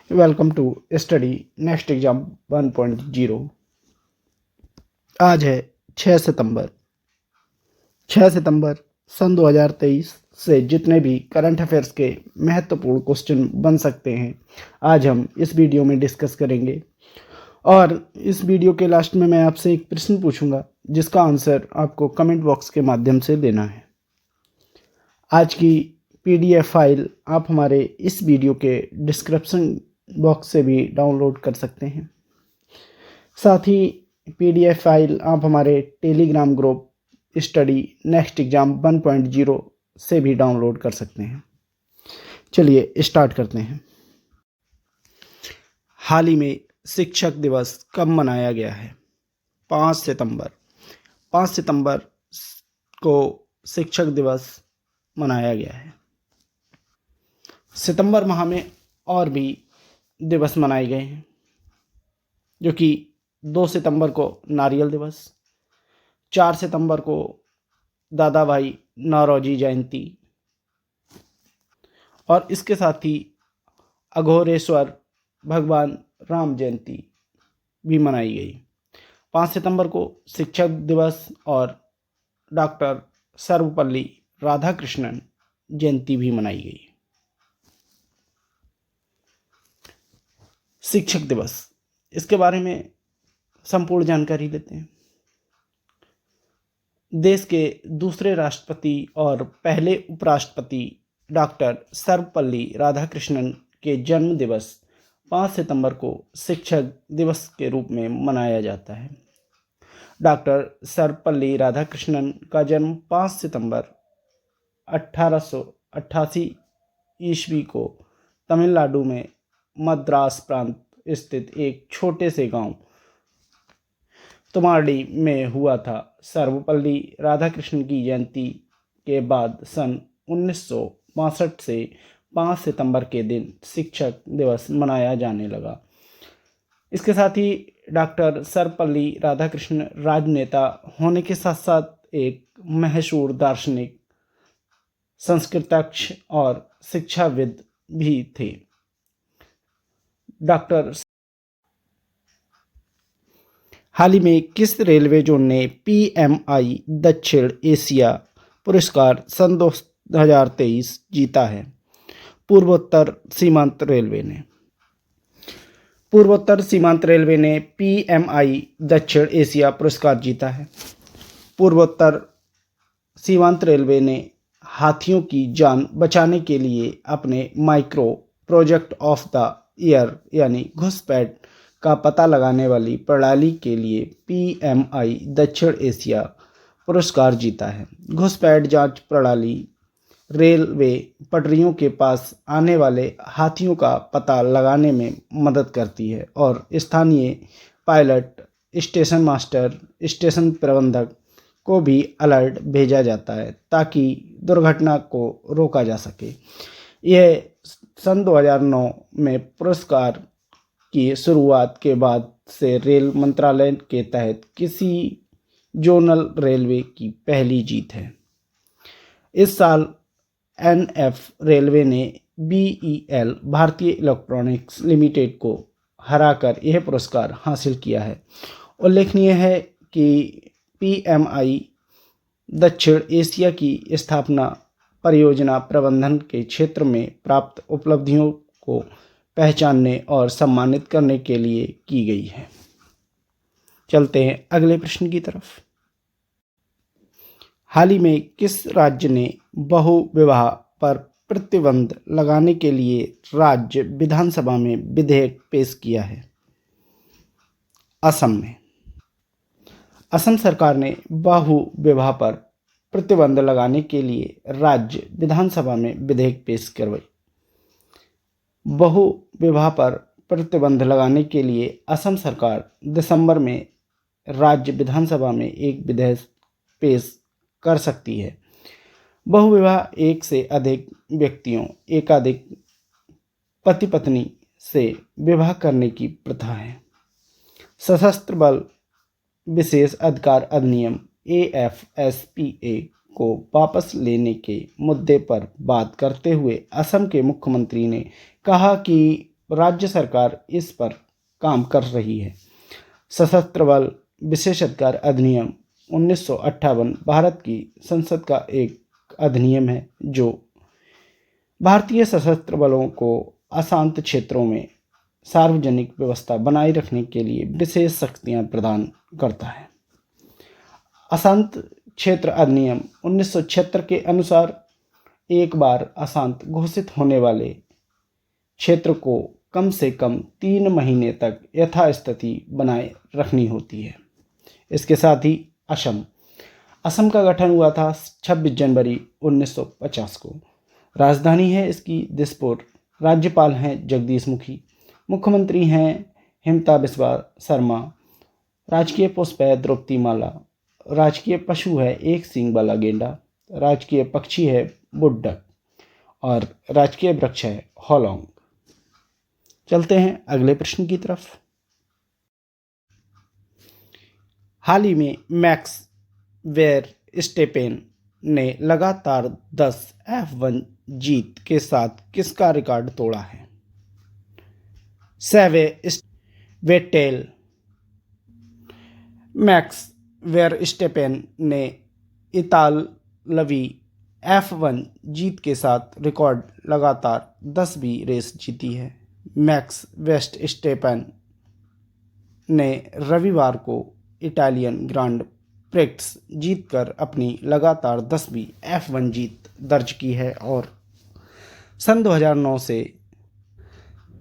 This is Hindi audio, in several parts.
Welcome to study next exam 1.0। आज है 6 सितंबर। 6 सितंबर सन 2023 से जितने भी करंट अफेयर्स के महत्वपूर्ण क्वेश्चन बन सकते हैं आज हम इस वीडियो में डिस्कस करेंगे। और इस वीडियो के लास्ट में मैं आपसे एक प्रश्न पूछूंगा जिसका आंसर आपको कमेंट बॉक्स के माध्यम से देना है। आज की PDF फाइल आप हमारे इस वीडियो के डिस्क्रिप्शन बॉक्स से भी डाउनलोड कर सकते हैं। साथ ही PDF फाइल आप हमारे Telegram group study next exam 1.0 से भी डाउनलोड कर सकते हैं। चलिए स्टार्ट करते हैं। हाल ही में शिक्षक दिवस कब मनाया गया है? 5 सितंबर। 5 सितंबर को शिक्षक दिवस मनाया गया है। सितंबर माह में और भी दिवस मनाए गए हैं, जो कि 2 सितंबर को नारियल दिवस, 4 सितंबर को दादा भाई नौरोजी जयंती और इसके साथ ही अघोरेश्वर भगवान राम जयंती भी मनाई गई। 5 सितंबर को शिक्षक दिवस और डॉक्टर सर्वपल्ली राधाकृष्णन जयंती भी मनाई गई। शिक्षक दिवस, इसके बारे में संपूर्ण जानकारी लेते हैं। देश के दूसरे राष्ट्रपति और पहले उपराष्ट्रपति डॉक्टर सर्वपल्ली राधाकृष्णन के जन्म दिवस 5 सितंबर को शिक्षक दिवस के रूप में मनाया जाता है। डॉक्टर सर्वपल्ली राधाकृष्णन का जन्म 5 सितंबर 1888 ईस्वी को तमिलनाडु में मद्रास प्रांत स्थित एक छोटे से गांव तुमाडी में हुआ था। सर्वपल्ली राधाकृष्णन की जयंती के बाद सन 1962 से 5 सितंबर के दिन शिक्षक दिवस मनाया जाने लगा। इसके साथ ही डॉक्टर सर्वपल्ली राधाकृष्णन राजनेता होने के साथ साथ एक मशहूर दार्शनिक, संस्कृतज्ञ और शिक्षाविद भी थे। डॉक्टर हाल ही में किस रेलवे जोन ने PMI दक्षिण एशिया पुरस्कार सन 2023 जीता है? पूर्वोत्तर सीमांत रेलवे ने। पूर्वोत्तर सीमांत रेलवे ने PMI दक्षिण एशिया पुरस्कार जीता है। पूर्वोत्तर सीमांत रेलवे ने हाथियों की जान बचाने के लिए अपने micro project of the year यानी घुसपैठ का पता लगाने वाली प्रणाली के लिए PMI दक्षिण एशिया पुरस्कार जीता है। घुसपैठ जांच प्रणाली रेलवे पटरियों के पास आने वाले हाथियों का पता लगाने में मदद करती है और स्थानीय पायलट, स्टेशन मास्टर, स्टेशन प्रबंधक को भी अलर्ट भेजा जाता है ताकि दुर्घटना को रोका जा सके। यह सन 2009 में पुरस्कार की शुरुआत के बाद से रेल मंत्रालय के तहत किसी जोनल रेलवे की पहली जीत है। इस साल NF रेलवे ने BEL भारतीय इलेक्ट्रॉनिक्स लिमिटेड को हराकर यह पुरस्कार हासिल किया है। उल्लेखनीय है कि PMI दक्षिण एशिया की स्थापना परियोजना प्रबंधन के क्षेत्र में प्राप्त उपलब्धियों को पहचानने और सम्मानित करने के लिए की गई है। चलते हैं अगले प्रश्न की तरफ। हाल ही में किस राज्य ने बहुविवाह पर प्रतिबंध लगाने के लिए राज्य विधानसभा में विधेयक पेश किया है? असम में। असम सरकार ने बहुविवाह पर प्रतिबंध लगाने के लिए राज्य विधानसभा में विधेयक पेश करवाई। बहुविवाह पर प्रतिबंध लगाने के लिए असम सरकार दिसंबर में राज्य विधानसभा में एक विधेयक पेश कर सकती है। बहुविवाह एक से अधिक व्यक्तियों, एकाधिक पति पत्नी से विवाह करने की प्रथा है। सशस्त्र बल विशेष अधिकार अधिनियम AFSPA को वापस लेने के मुद्दे पर बात करते हुए असम के मुख्यमंत्री ने कहा कि राज्य सरकार इस पर काम कर रही है। सशस्त्र बल विशेषाधिकार अधिनियम 1958 भारत की संसद का एक अधिनियम है जो भारतीय सशस्त्र बलों को अशांत क्षेत्रों में सार्वजनिक व्यवस्था बनाए रखने के लिए विशेष शक्तियां प्रदान करता है। अशांत क्षेत्र अधिनियम 1976 के अनुसार एक बार अशांत घोषित होने वाले क्षेत्र को कम से कम 3 महीने तक यथास्थिति बनाए रखनी होती है। इसके साथ ही असम का गठन हुआ था 26 जनवरी 1950 को। राजधानी है इसकी दिसपुर। राज्यपाल हैं जगदीश मुखी। मुख्यमंत्री हैं हिमंता बिस्वा शर्मा। राजकीय पुष्प है द्रौपदी माला। राजकीय पशु है एक सींग वाला गेंडा। राजकीय पक्षी है बुड्ढक और राजकीय वृक्ष है होलोंग। चलते हैं अगले प्रश्न की तरफ। हाल ही में मैक्स वेरस्टेपेन ने लगातार 10 F1 जीत के साथ किसका रिकॉर्ड तोड़ा है? वेटेल। मैक्स वेरस्टेपेन ने इतालवी F1 जीत के साथ रिकॉर्ड लगातार 10वीं रेस जीती है। मैक्स वेरस्टेपेन ने रविवार को इटालियन ग्रांड प्रिक्स जीतकर अपनी लगातार 10वीं F1 जीत दर्ज की है और सन 2009 से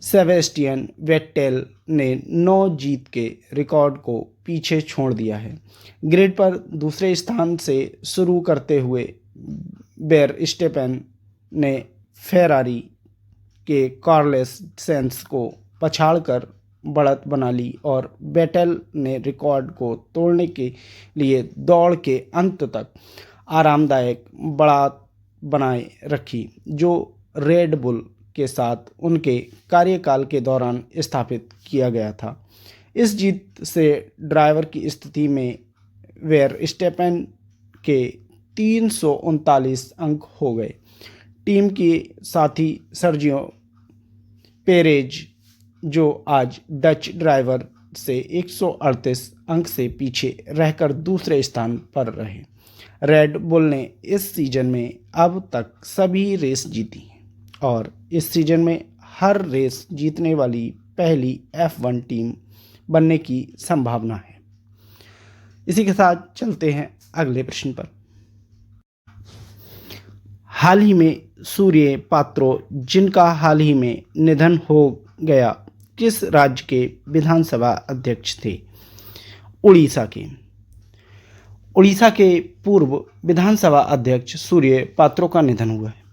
सेबेस्टियन वेटेल ने 9 जीत के रिकॉर्ड को पीछे छोड़ दिया है। ग्रिड पर दूसरे स्थान से शुरू करते हुए वेरस्टेपेन ने फेरारी के कार्लोस सेंस को पछाड़कर बढ़त बना ली और वेटेल ने रिकॉर्ड को तोड़ने के लिए दौड़ के अंत तक आरामदायक बढ़त बनाए रखी, जो रेड बुल के साथ उनके कार्यकाल के दौरान स्थापित किया गया था। इस जीत से ड्राइवर की स्थिति में वेरस्टेपेन के 339 अंक हो गए। टीम की साथी सर्जियो पेरेज, जो आज डच ड्राइवर से 138 अंक से पीछे रहकर दूसरे स्थान पर रहे। रेड बुल ने इस सीजन में अब तक सभी रेस जीती और इस सीजन में हर रेस जीतने वाली पहली F1 टीम बनने की संभावना है। इसी के साथ चलते हैं अगले प्रश्न पर। हाल ही में सूर्य पात्रो, जिनका हाल ही में निधन हो गया, किस राज्य के विधानसभा अध्यक्ष थे? उड़ीसा के। उड़ीसा के पूर्व विधानसभा अध्यक्ष सूर्य पात्रो का निधन हुआ है।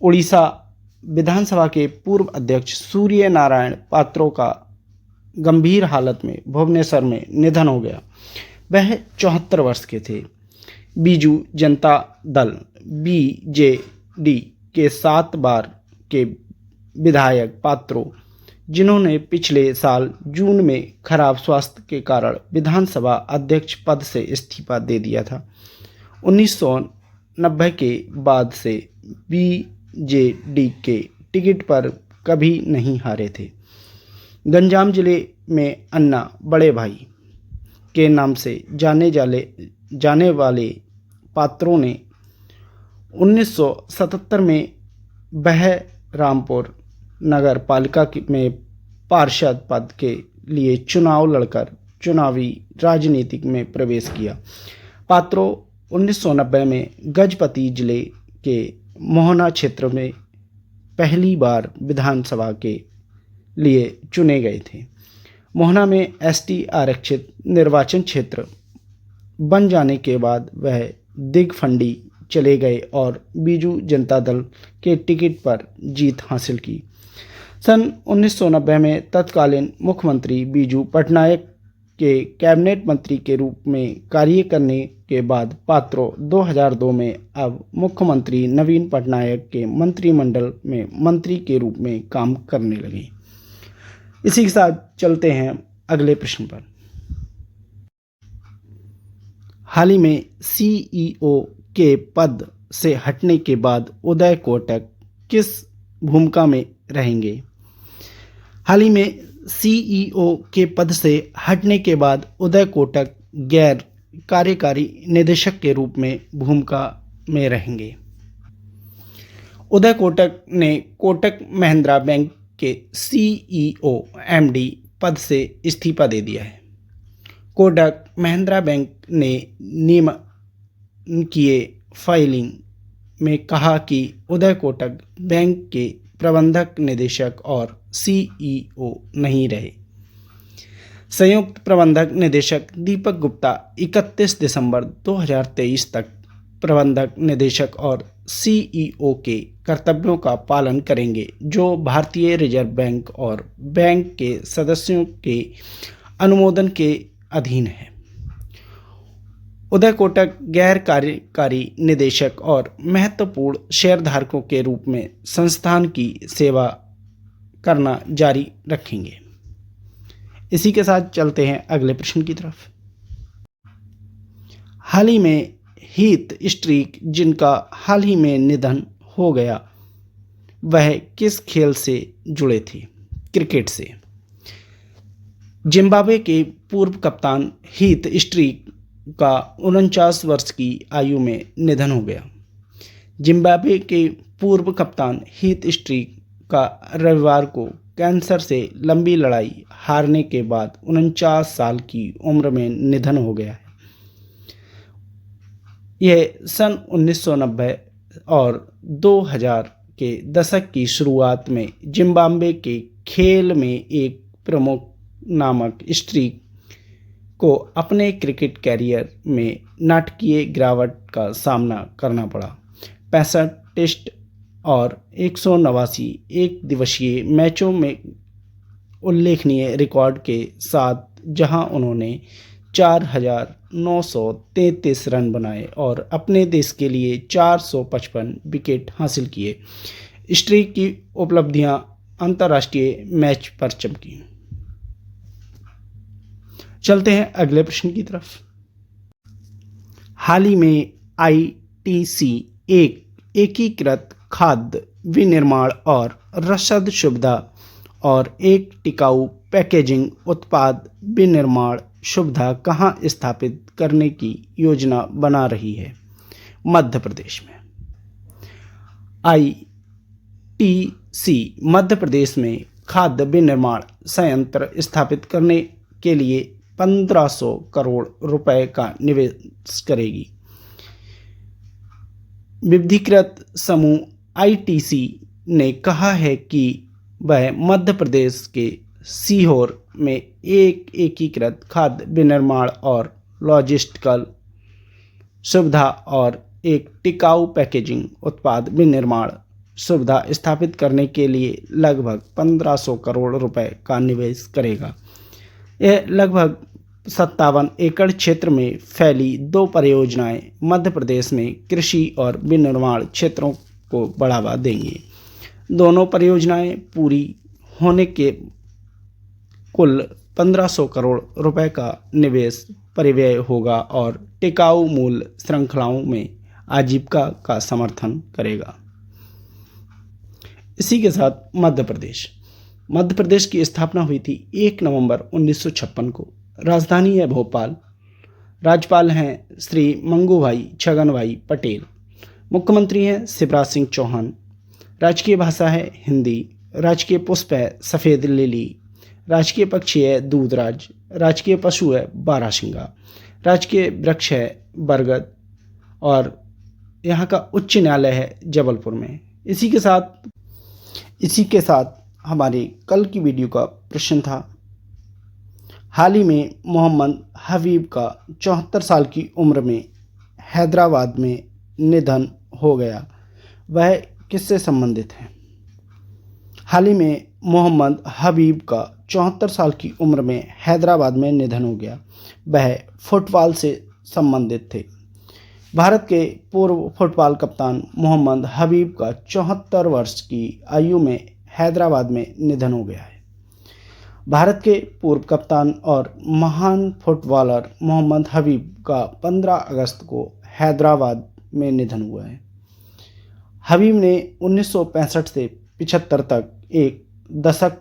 उड़ीसा विधानसभा के पूर्व अध्यक्ष सूर्य नारायण पात्रो का गंभीर हालत में भुवनेश्वर में निधन हो गया। वह 74 वर्ष के थे। बीजू जनता दल BJD के 7 बार के विधायक पात्रो, जिन्होंने पिछले साल जून में खराब स्वास्थ्य के कारण विधानसभा अध्यक्ष पद से इस्तीफा दे दिया था, 1990 के बाद से BJD के टिकट पर कभी नहीं हारे थे। गंजाम जिले में अन्ना बड़े भाई के नाम से जाने वाले पात्रों ने 1977 में बहरामपुर नगर पालिका में पार्षद पद के लिए चुनाव लड़कर चुनावी राजनीति में प्रवेश किया। पात्रो 1990 में गजपति जिले के मोहना क्षेत्र में पहली बार विधानसभा के लिए चुने गए थे। मोहना में ST आरक्षित निर्वाचन क्षेत्र बन जाने के बाद वह दिगफंडी चले गए और बीजू जनता दल के टिकट पर जीत हासिल की। सन 1990 में तत्कालीन मुख्यमंत्री बीजू पटनायक के कैबिनेट मंत्री के रूप में कार्य करने के बाद पात्रो 2002 में अब मुख्यमंत्री नवीन पटनायक के मंत्रिमंडल में मंत्री के रूप में काम करने लगे। इसी के साथ चलते हैं अगले प्रश्न पर। हाल ही में CEO के पद से हटने के बाद उदय कोटक किस भूमिका में रहेंगे? हाल ही में सीईओ के पद से हटने के बाद उदय कोटक गैर कार्यकारी निदेशक के रूप में भूमिका में रहेंगे। उदय कोटक ने कोटक महिंद्रा बैंक के सीईओ एमडी पद से इस्तीफा दे दिया है। कोटक महिंद्रा बैंक ने नियामकीय फाइलिंग में कहा कि उदय कोटक बैंक के प्रबंधक निदेशक और सीईओ नहीं रहे। संयुक्त प्रबंधक निदेशक दीपक गुप्ता 31 दिसंबर 2023 तक प्रबंधक निदेशक और सीईओ के कर्तव्यों का पालन करेंगे, जो भारतीय रिजर्व बैंक और बैंक के सदस्यों के अनुमोदन के अधीन है। उदय कोटक गैर कार्यकारी निदेशक और महत्वपूर्ण शेयरधारकों के रूप में संस्थान की सेवा करना जारी रखेंगे। इसी के साथ चलते हैं अगले प्रश्न की तरफ। हाल ही में हीथ स्ट्रीक, जिनका हाल ही में निधन हो गया, वह किस खेल से जुड़े थे? क्रिकेट से। जिम्बाब्वे के पूर्व कप्तान हीथ स्ट्रीक का 49 वर्ष की आयु में निधन हो गया। जिम्बाब्वे के पूर्व कप्तान हीथ स्ट्रीक का रविवार को कैंसर से लंबी लड़ाई हारने के बाद 49 साल की उम्र में निधन हो गया है। यह सन 1990 और 2000 के दशक की शुरुआत में जिम्बाब्वे के खेल में एक प्रमुख नामक स्ट्रीक को अपने क्रिकेट कैरियर में नाटकीय गिरावट का सामना करना पड़ा। 65 टेस्ट और 189 एक दिवसीय मैचों में उल्लेखनीय रिकॉर्ड के साथ, जहां उन्होंने 4,933 रन बनाए और अपने देश के लिए 455 विकेट हासिल किए। स्ट्रीक की उपलब्धियां अंतर्राष्ट्रीय मैच पर चमकी। चलते हैं अगले प्रश्न की तरफ। हाल ही में आईटीसी एक एकीकृत खाद्य विनिर्माण और रसद सुविधा और एक टिकाऊ पैकेजिंग उत्पाद विनिर्माण सुविधा कहां स्थापित करने की योजना बना रही है? मध्य प्रदेश में। आईटीसी मध्य प्रदेश में खाद्य विनिर्माण संयंत्र स्थापित करने के लिए 1500 करोड़ रुपए का निवेश करेगी। विविधीकृत समूह आईटीसी ने कहा है कि वह मध्य प्रदेश के सीहोर में एक एकीकृत खाद्य विनिर्माण और लॉजिस्टिकल सुविधा और एक टिकाऊ पैकेजिंग उत्पाद विनिर्माण सुविधा स्थापित करने के लिए लगभग 1500 करोड़ रुपए का निवेश करेगा। यह लगभग 57 एकड़ क्षेत्र में फैली 2 परियोजनाएं मध्य प्रदेश में कृषि और विनिर्माण क्षेत्रों को बढ़ावा देंगी। दोनों परियोजनाएं पूरी होने के कुल 1500 करोड़ रुपए का निवेश परिव्यय होगा और टिकाऊ मूल्य श्रृंखलाओं में आजीविका का समर्थन करेगा। इसी के साथ मध्य प्रदेश की स्थापना हुई थी 1 नवंबर 1956 को। राजधानी है भोपाल। राज्यपाल हैं श्री मंगूभाई छगनभाई पटेल। मुख्यमंत्री हैं शिवराज सिंह चौहान। राजकीय भाषा है हिंदी। राजकीय पुष्प है सफ़ेद लिली। राजकीय पक्षी है दूधराज। राजकीय पशु है बारहसिंगा। राजकीय वृक्ष है बरगद। और यहाँ का उच्च न्यायालय है जबलपुर में। इसी के साथ हमारे कल की वीडियो का प्रश्न था, हाल ही में मोहम्मद हबीब का 74 साल की उम्र में हैदराबाद में निधन हो गया, वह किससे संबंधित है? हाल ही में मोहम्मद हबीब का 74 साल की उम्र में हैदराबाद में निधन हो गया, वह फुटबॉल से संबंधित थे। भारत के पूर्व फुटबॉल कप्तान मोहम्मद हबीब का 74 वर्ष की आयु में हैदराबाद में निधन हो गया है। भारत के पूर्व कप्तान और महान फुटबॉलर मोहम्मद हबीब का 15 अगस्त को हैदराबाद में निधन हुआ है। हबीब ने 1965 से 75 तक एक दशक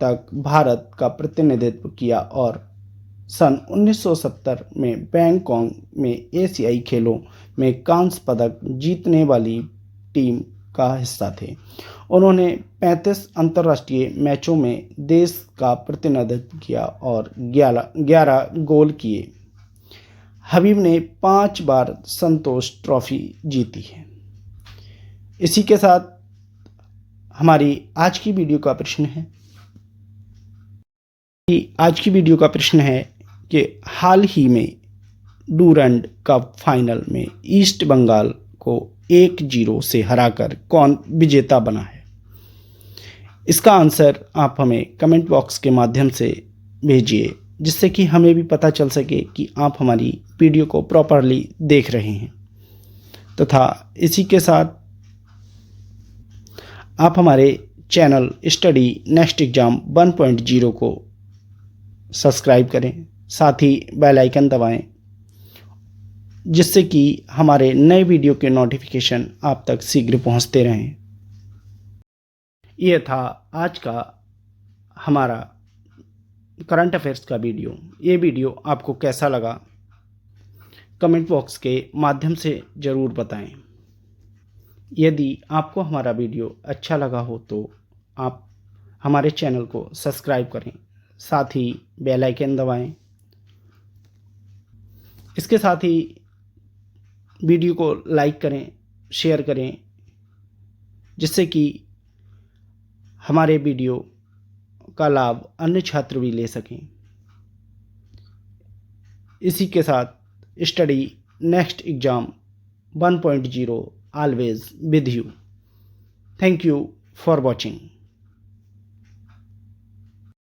तक भारत का प्रतिनिधित्व किया और सन 1970 में बैंकॉक में एशियाई खेलों में कांस्य पदक जीतने वाली टीम का हिस्सा थे। उन्होंने 35 अंतर्राष्ट्रीय मैचों में देश का प्रतिनिधित्व किया और 11 गोल किए। हबीब ने 5 बार संतोष ट्रॉफी जीती है। इसी के साथ हमारी आज की वीडियो का प्रश्न है कि हाल ही में डूरंड कप फाइनल में ईस्ट बंगाल को 1-0 से हराकर कौन विजेता बना है। इसका आंसर आप हमें कमेंट बॉक्स के माध्यम से भेजिए, जिससे कि हमें भी पता चल सके कि आप हमारी वीडियो को प्रॉपरली देख रहे हैं। तथा इसी के साथ आप हमारे चैनल स्टडी नेक्स्ट एग्जाम 1.0 को सब्सक्राइब करें, साथ ही बेल आइकन दबाएं, जिससे कि हमारे नए वीडियो के नोटिफिकेशन आप तक शीघ्र पहुंचते रहें। यह था आज का हमारा करंट अफेयर्स का वीडियो। ये वीडियो आपको कैसा लगा कमेंट बॉक्स के माध्यम से ज़रूर बताएं। यदि आपको हमारा वीडियो अच्छा लगा हो तो आप हमारे चैनल को सब्सक्राइब करें, साथ ही बेल आइकन दबाएं। इसके साथ ही वीडियो को लाइक करें, शेयर करें, जिससे कि हमारे वीडियो का लाभ अन्य छात्र भी ले सकें। इसी के साथ study next exam 1.0 always with you. Thank you for watching.